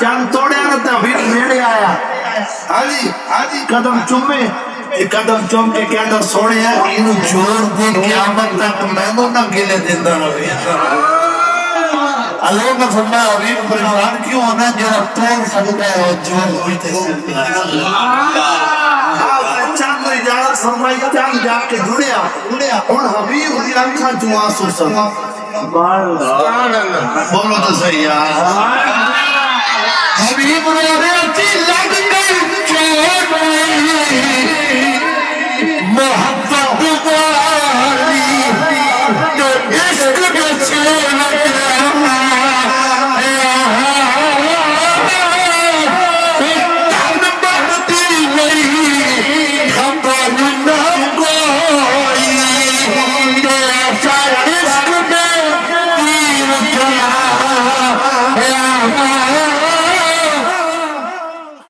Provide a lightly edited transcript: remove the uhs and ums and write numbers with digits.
चंद तोड़िया ना तभी नेड़े आया हाजी हाजी कदम चुमे कदम चुम के क्या कर सोने हैं इन्हें जोर दी क़यामत तक मैंने ना गिले देता रहे अल्लाह का फरमा अभी परेशान क्यों होना जरा तोड़ सकता है और जोर होते चंद इजाज़त फरमाई चंद जाके जुड़िया और हबीब दी आंखां चों आंसू सब बोलो तो सही यार हबीब रोने ची लग गई चोट मोहब्बत वाली तो